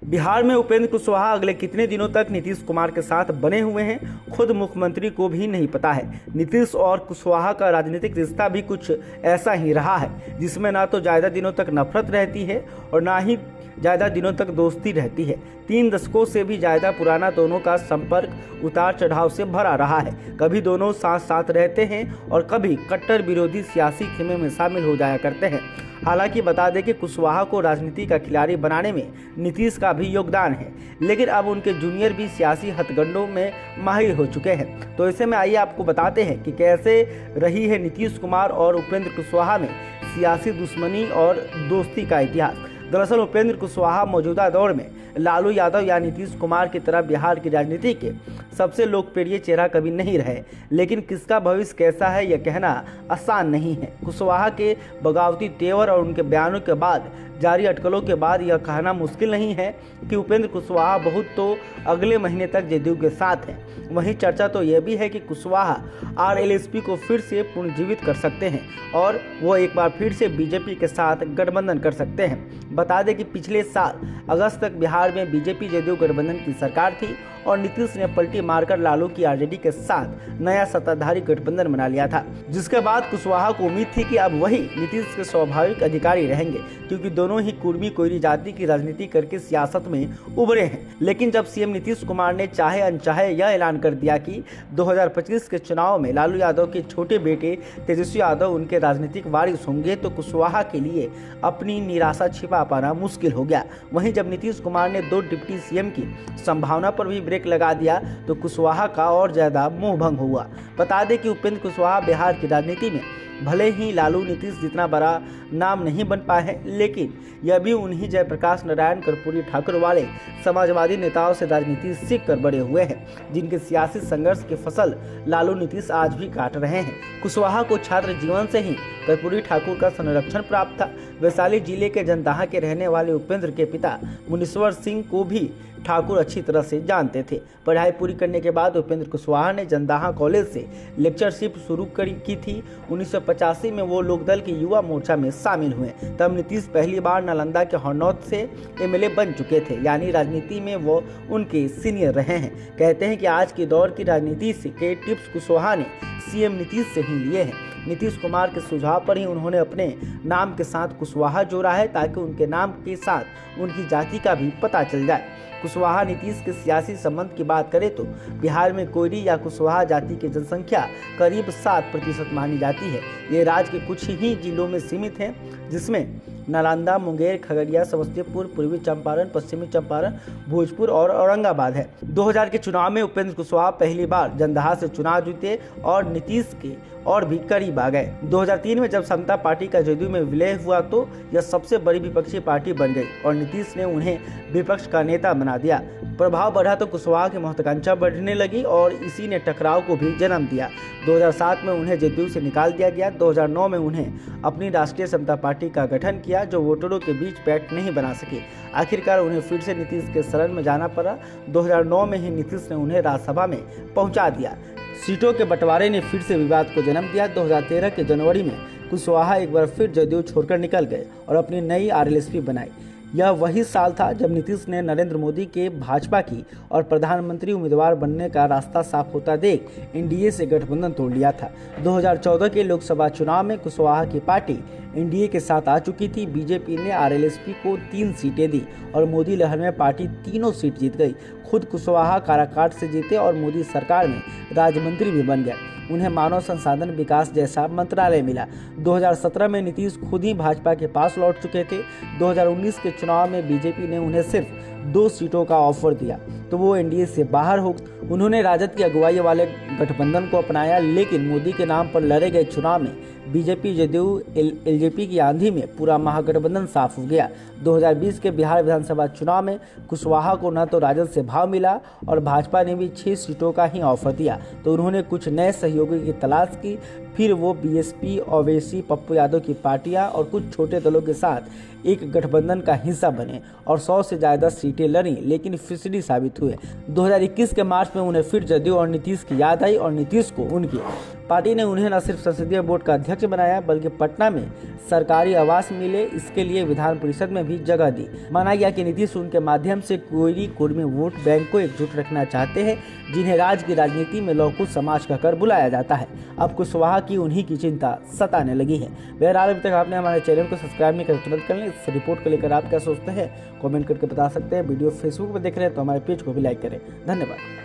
बिहार में उपेंद्र कुशवाहा अगले कितने दिनों तक नीतीश कुमार के साथ बने हुए हैं, खुद मुख्यमंत्री को भी नहीं पता है। नीतीश और कुशवाहा का राजनीतिक रिश्ता भी कुछ ऐसा ही रहा है, जिसमें ना तो ज़्यादा दिनों तक नफरत रहती है और ना ही ज़्यादा दिनों तक दोस्ती रहती है। 3 दशकों से भी ज़्यादा पुराना दोनों का संपर्क उतार चढ़ाव से भरा रहा है। कभी दोनों साथ साथ रहते हैं और कभी कट्टर विरोधी सियासी खेमे में शामिल हो जाया करते हैं। हालांकि बता दें कि कुशवाहा को राजनीति का खिलाड़ी बनाने में नीतीश का भी योगदान है, लेकिन अब उनके जूनियर भी सियासी हथकंडों में माहिर हो चुके हैं। तो ऐसे में आइए आपको बताते हैं कि कैसे रही है नीतीश कुमार और उपेंद्र कुशवाहा में सियासी दुश्मनी और दोस्ती का इतिहास। दरअसल उपेंद्र कुशवाहा मौजूदा दौर में लालू यादव या नीतीश कुमार की तरह बिहार की राजनीति के सबसे लोकप्रिय चेहरा कभी नहीं रहे, लेकिन किसका भविष्य कैसा है यह कहना आसान नहीं है। कुशवाहा के बगावती तेवर और उनके बयानों के बाद जारी अटकलों के बाद यह कहना मुश्किल नहीं है कि उपेंद्र कुशवाहा बहुत तो अगले महीने तक जदयू के साथ हैं। वहीं चर्चा तो यह भी है कि कुशवाहा आरएलएसपी को फिर से पुनर्जीवित कर सकते हैं और वो एक बार फिर से बीजेपी के साथ गठबंधन कर सकते हैं। बता दें कि पिछले साल अगस्त तक बिहार में बीजेपी जदयू गठबंधन की सरकार थी और नीतीश ने पलटी मारकर लालू की आरजेडी के साथ नया सत्ताधारी गठबंधन बना लिया था, जिसके बाद कुशवाहा को उम्मीद थी कि अब वही नीतीश के स्वाभाविक अधिकारी रहेंगे, क्योंकि दोनों ही कुर्मी कोयरी जाति की राजनीति करके सियासत में उभरे हैं। लेकिन जब सीएम नीतीश कुमार ने चाहे अनचाहे यह ऐलान कर दिया कि 2025 के चुनाव में लालू यादव के छोटे बेटे तेजस्वी यादव उनके राजनीतिक वारिस होंगे, तो कुशवाहा के लिए अपनी निराशा छिपा पाना मुश्किल हो गया। वहीं जब नीतीश कुमार ने 2 डिप्टी सीएम की संभावना पर भी ब्रेक लगा दिया, तो कुशवाहा का और ज्यादा मोह भंग हुआ। बता दें कि उपेंद्र कुशवाहा बिहार की राजनीति में भले ही लालू नीतीश जितना बड़ा नाम नहीं बन पाए हैं, लेकिन यह भी उन्हीं जयप्रकाश नारायण कर्पूरी ठाकुर वाले समाजवादी नेताओं से राजनीति सीख कर बड़े हुए हैं, जिनके सियासी संघर्ष की फसल लालू नीतीश आज भी काट रहे हैं। कुशवाहा को छात्र जीवन से ही कर्पूरी ठाकुर का संरक्षण प्राप्त था। वैशाली जिले के जंदाहा के रहने वाले उपेंद्र के पिता मुनीश्वर सिंह को भी ठाकुर अच्छी तरह से जानते थे। पढ़ाई पूरी करने के बाद उपेंद्र कुशवाहा ने जंदाहा कॉलेज से लेक्चरशिप शुरू की थी। 1985 में वो लोकदल के युवा मोर्चा में शामिल हुए। तब नीतीश पहली बार नालंदा के हरनौत से एमएलए बन चुके थे, यानी राजनीति में वो उनके सीनियर रहे हैं। कहते हैं कि आज के दौर की राजनीति के टिप्स कुशवाहा ने सीएम नीतीश से ही लिए हैं। नीतीश कुमार के सुझाव पर ही उन्होंने अपने नाम के साथ कुशवाहा जोड़ा है, ताकि उनके नाम के साथ उनकी जाति का भी पता चल जाए। कुशवाहा नीतीश के सियासी संबंध की बात करें तो बिहार में कोयरी या कुशवाहा जाति की जनसंख्या करीब 7% मानी जाती है। ये राज्य के कुछ ही जिलों में सीमित है, जिसमें नालंदा, मुंगेर, खगड़िया, समस्तीपुर, पूर्वी चंपारण, पश्चिमी चंपारण, भोजपुर और औरंगाबाद है। 2000 के चुनाव में उपेंद्र कुशवाहा पहली बार जंदाहा से चुनाव जीते और नीतीश के और भी करीब आ गए। 2003 में जब समता पार्टी का जदयू में विलय हुआ तो यह सबसे बड़ी विपक्षी पार्टी बन गई और नीतीश ने उन्हें विपक्ष का नेता बना दिया। प्रभाव बढ़ा तो कुशवाहा की महत्वाकांक्षा बढ़ने लगी और इसी ने टकराव को भी जन्म दिया। 2007 में उन्हें जदयू से निकाल दिया गया। 2009 में उन्हें अपनी राष्ट्रीय समता पार्टी का गठन किया, जो वोटरों के बीच पैठ नहीं बना सकी। आखिरकार उन्हें फिर से नीतीश के शरण में जाना पड़ा। 2009 में ही नीतीश ने उन्हें राज्यसभा में पहुंचा दिया। सीटों के बंटवारे ने फिर से विवाद को जन्म दिया। 2013 के जनवरी में कुशवाहा एक बार फिर जदयू छोड़कर निकल गए और अपनी नई आरएलएसपी बनाई। यह वही साल था जब नीतीश ने नरेंद्र मोदी के भाजपा की और प्रधानमंत्री उम्मीदवार बनने का रास्ता साफ होता देख एनडीए से गठबंधन तोड़ लिया था। 2014 के लोकसभा चुनाव में कुशवाहा की पार्टी एनडीए के साथ आ चुकी थी। बीजेपी ने आरएलएसपी को 3 सीटें दी और मोदी लहर में पार्टी तीनों सीट जीत गई। खुद कुशवाहा काराकाट से जीते और मोदी सरकार में राज्य मंत्री भी बन गए। उन्हें मानव संसाधन विकास जैसा मंत्रालय मिला। 2017 में नीतीश खुद ही भाजपा के पास लौट चुके थे। 2019 के चुनाव में बीजेपी ने उन्हें सिर्फ 2 सीटों का ऑफर दिया तो वो एनडीए से बाहर हो। उन्होंने राजद की अगुवाई वाले गठबंधन को अपनाया, लेकिन मोदी के नाम पर लड़े गए चुनाव में बीजेपी जदयू एलजेपी की आंधी में पूरा महागठबंधन साफ हो गया। 2020 के बिहार विधानसभा चुनाव में कुशवाहा को न तो राजद से भाव मिला और भाजपा ने भी 6 सीटों का ही ऑफर दिया, तो उन्होंने कुछ नए सहयोगी की तलाश की। फिर वो बीएसपी, ओवैसी, पप्पू यादव की पार्टियां और कुछ छोटे दलों के साथ एक गठबंधन का हिस्सा बने और 100 से ज़्यादा सीटें लड़ी, लेकिन फिसडी साबित हुए। 2021 के मार्च में उन्हें फिर जदयू और नीतीश की याद आई और नीतीश को उनकी पार्टी ने उन्हें न सिर्फ संसदीय बोर्ड का अध्यक्ष बनाया बल्कि पटना में सरकारी आवास मिले इसके लिए विधान परिषद में भी जगह दी। माना गया कि नीतीश उनके माध्यम से कोयरी कुर्मी वोट बैंक को एकजुट रखना चाहते हैं, जिन्हें राज्य की राजनीति में लौकुश समाज कहकर बुलाया जाता है। अब कुशवाहा की उन्हीं की चिंता सताने लगी है। बहरहाल अभी तक आपने हमारे चैनल को सब्सक्राइब नहीं किया तुरंत कर लें। इस रिपोर्ट को लेकर आप क्या सोचते हैं कमेंट करके बता सकते हैं। वीडियो फेसबुक पर देख रहे हैं तो हमारे पेज को भी लाइक करें। धन्यवाद।